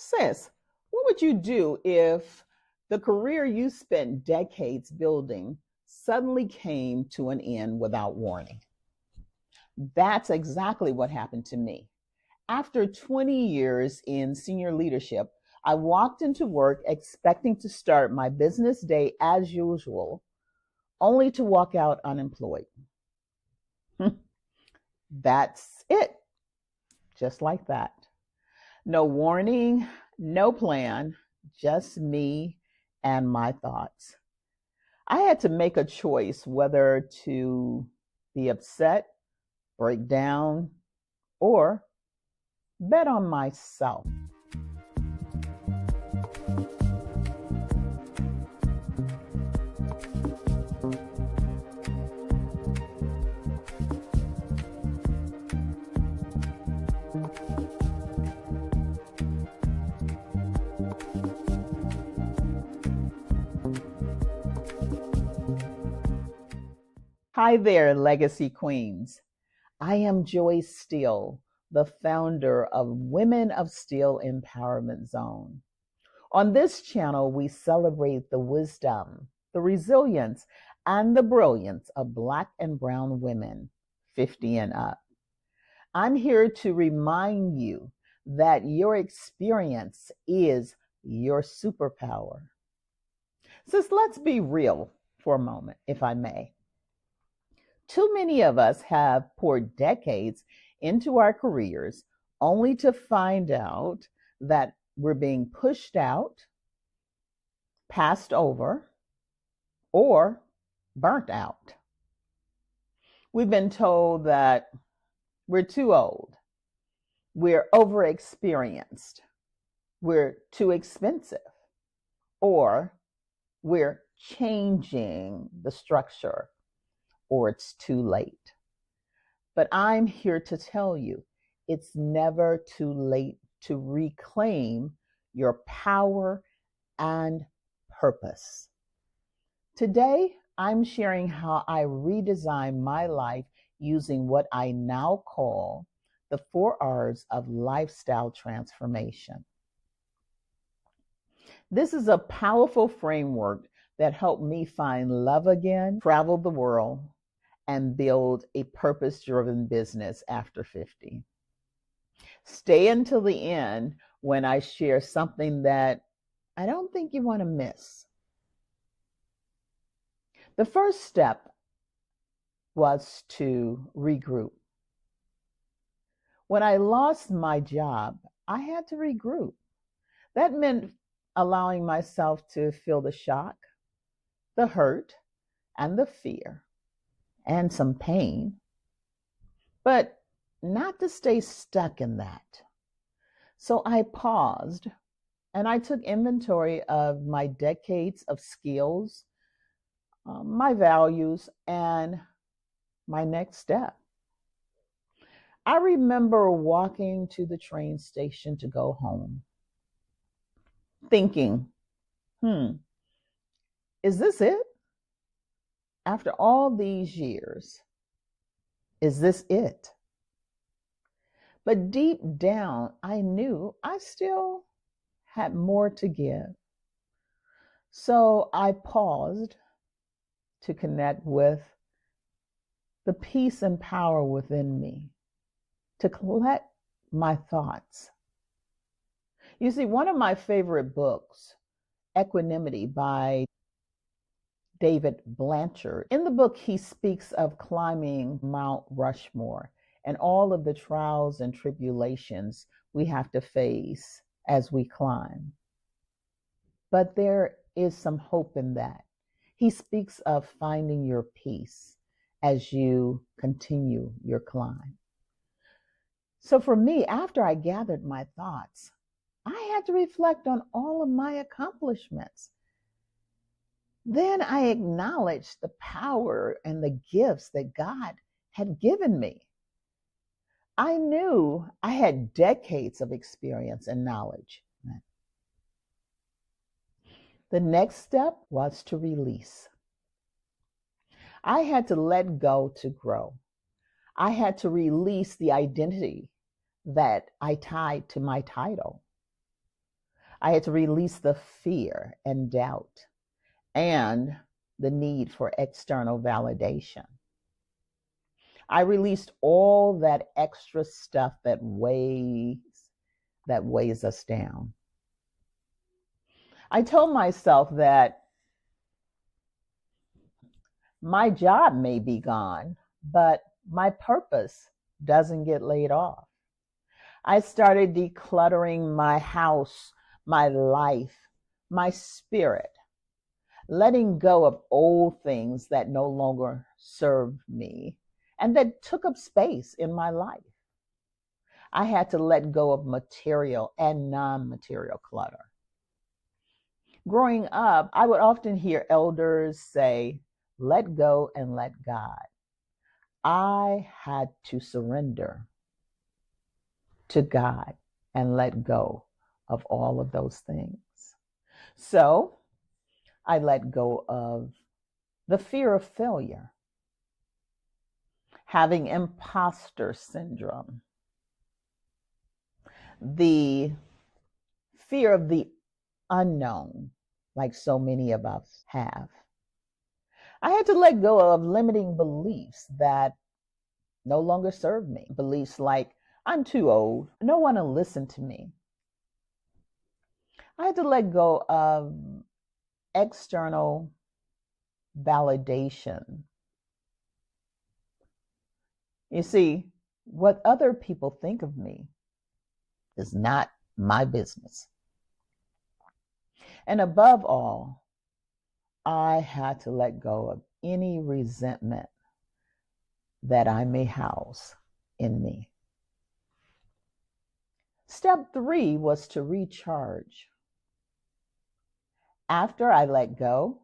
Sis, what would you do if the career you spent decades building suddenly came to an end without warning? That's exactly what happened to me. After 20 years in senior leadership, I walked into work expecting to start my business day as usual, only to walk out unemployed. That's it, just like that. No warning, no plan, just me and my thoughts. I had to make a choice whether to be upset, break down, or bet on myself. Hi there, Legacy Queens. I am Joyce Steele, the founder of Women of Steel Empowerment Zone. On this channel, we celebrate the wisdom, the resilience, and the brilliance of Black and Brown women, 50 and up. I'm here to remind you that your experience is your superpower. So let's be real for a moment, if I may. Too many of us have poured decades into our careers only to find out that we're being pushed out, passed over, or burnt out. We've been told that we're too old, we're overexperienced, we're too expensive, or we're changing the structure, or it's too late. But I'm here to tell you, it's never too late to reclaim your power and purpose. Today, I'm sharing how I redesigned my life using what I now call the 4 R's of lifestyle transformation. This is a powerful framework that helped me find love again, travel the world, and build a purpose-driven business after 50. Stay until the end when I share something that I don't think you want to miss. The first step was to regroup. When I lost my job, I had to regroup. That meant allowing myself to feel the shock, the hurt, and the fear, and some pain, but not to stay stuck in that. So I paused and I took inventory of my decades of skills, my values, and my next step. I remember walking to the train station to go home, thinking, is this it? After all these years, is this it? But deep down, I knew I still had more to give. So I paused to connect with the peace and power within me, to collect my thoughts. You see, one of my favorite books, Equanimity by David Blanchard. In the book, he speaks of climbing Mount Rushmore and all of the trials and tribulations we have to face as we climb. But there is some hope in that. He speaks of finding your peace as you continue your climb. So for me, after I gathered my thoughts, I had to reflect on all of my accomplishments. Then I acknowledged the power and the gifts that God had given me. I knew I had decades of experience and knowledge. The next step was to release. I had to let go to grow. I had to release the identity that I tied to my title. I had to release the fear and doubt and the need for external validation. I released all that extra stuff that weighs us down. I told myself that my job may be gone, but my purpose doesn't get laid off. I started decluttering my house, my life, my spirit, letting go of old things that no longer served me and that took up space in my life. I had to let go of material and non-material clutter. Growing up, I would often hear elders say, let go and let God. I had to surrender to God and let go of all of those things. So I let go of the fear of failure, having imposter syndrome, the fear of the unknown, like so many of us have. I had to let go of limiting beliefs that no longer serve me. Beliefs like, I'm too old, no one will listen to me. I had to let go of external validation. You see, what other people think of me is not my business. And above all, I had to let go of any resentment that I may house in me. Step 3 was to recharge. After I let go,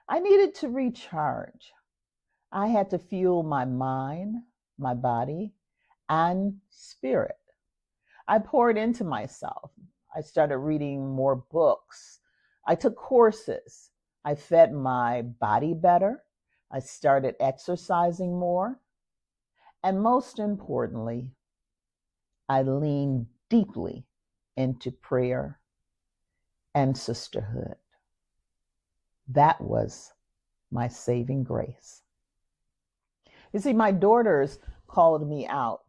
I needed to recharge. I had to fuel my mind, my body, and spirit. I poured into myself. I started reading more books. I took courses. I fed my body better. I started exercising more. And most importantly, I leaned deeply into prayer and sisterhood. That was my saving grace. You see, my daughters called me out.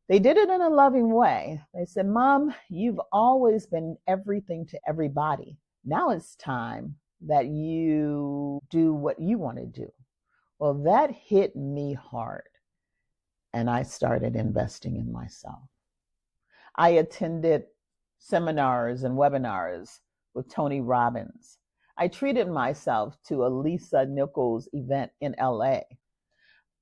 They did it in a loving way. They said, Mom, you've always been everything to everybody. Now it's time that you do what you want to do. Well, that hit me hard, and I started investing in myself. I attended seminars and webinars with Tony Robbins. I treated myself to a Lisa Nichols event in LA.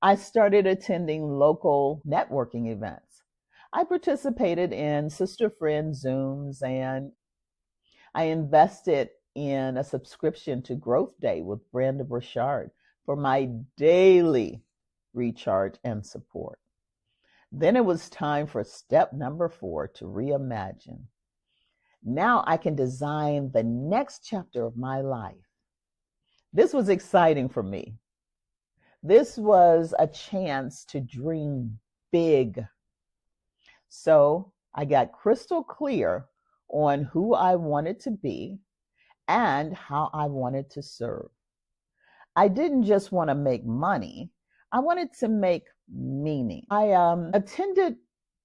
I started attending local networking events. I participated in Sister Friend Zooms, and I invested in a subscription to Growth Day with Brenda Burchard for my daily recharge and support. Then it was time for step number 4 to reimagine. Now I can design the next chapter of my life. This was exciting for me. This was a chance to dream big. So I got crystal clear on who I wanted to be and how I wanted to serve. I didn't just want to make money. I wanted to make meaning. I attended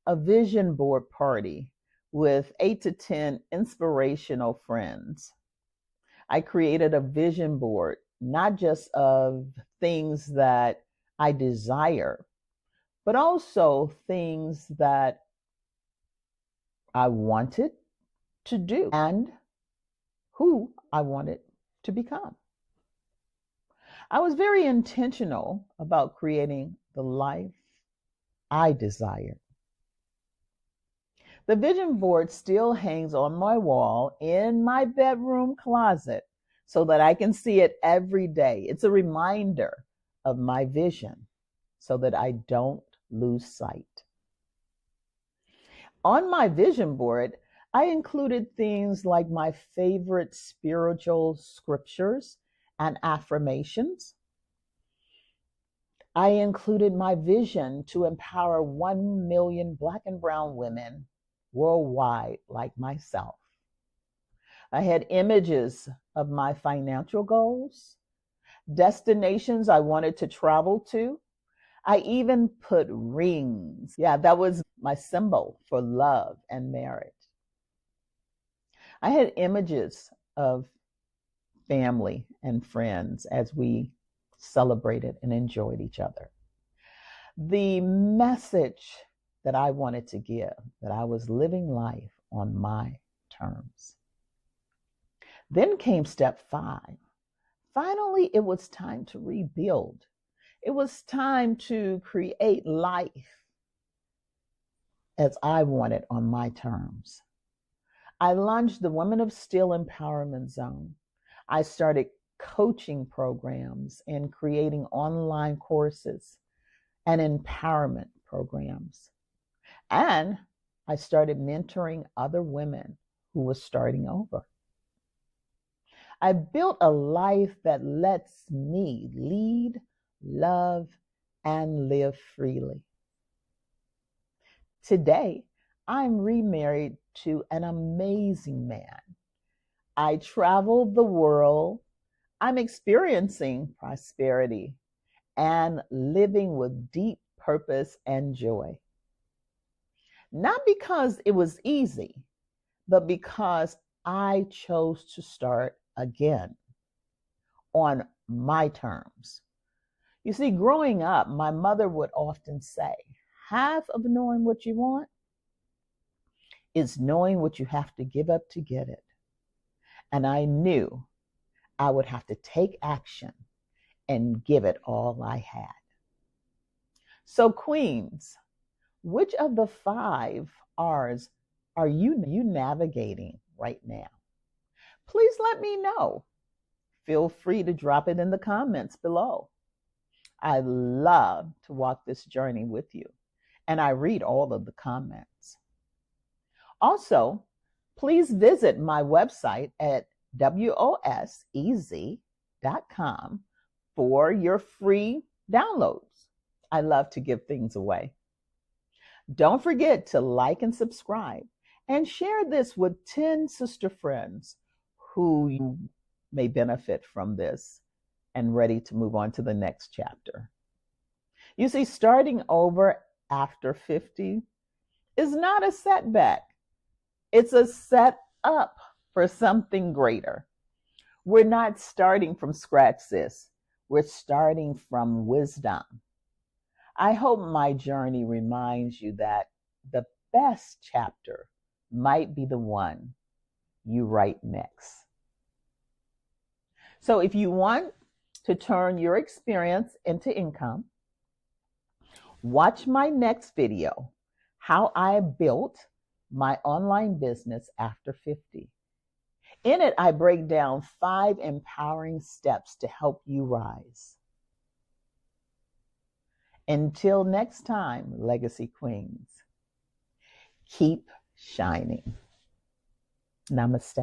a vision board party with 8 to 10 inspirational friends. I created a vision board, not just of things that I desire, but also things that I wanted to do and who I wanted to become. I was very intentional about creating the life I desired. The vision board still hangs on my wall in my bedroom closet so that I can see it every day. It's a reminder of my vision so that I don't lose sight. On my vision board, I included things like my favorite spiritual scriptures and affirmations. I included my vision to empower 1 million Black and brown women worldwide like myself. I had images of my financial goals, destinations I wanted to travel to. I even put rings. Yeah, that was my symbol for love and marriage. I had images of family and friends as we celebrated and enjoyed each other. The message that I wanted to give, that I was living life on my terms. Then came step 5. Finally, it was time to rebuild. It was time to create life as I wanted on my terms. I launched the Women of Steel Empowerment Zone. I started coaching programs and creating online courses and empowerment programs. And I started mentoring other women who were starting over. I built a life that lets me lead, love, and live freely. Today, I'm remarried to an amazing man. I travel the world. I'm experiencing prosperity and living with deep purpose and joy. Not because it was easy, but because I chose to start again on my terms. You see, growing up, my mother would often say, half of knowing what you want is knowing what you have to give up to get it. And I knew I would have to take action and give it all I had. So, Queens, which of the 5 R's are you navigating right now? Please let me know. Feel free to drop it in the comments below. I love to walk this journey with you, and I read all of the comments. Also, please visit my website at wosez.com for your free downloads. I love to give things away. Don't forget to like and subscribe and share this with 10 sister friends who you may benefit from this and ready to move on to the next chapter. You see, starting over after 50 is not a setback. It's a set up for something greater. We're not starting from scratch, sis. We're starting from wisdom. I hope my journey reminds you that the best chapter might be the one you write next. So if you want to turn your experience into income, watch my next video, How I Built My Online Business After 50. In it, I break down 5 empowering steps to help you rise. Until next time, Legacy Queens, keep shining. Namaste.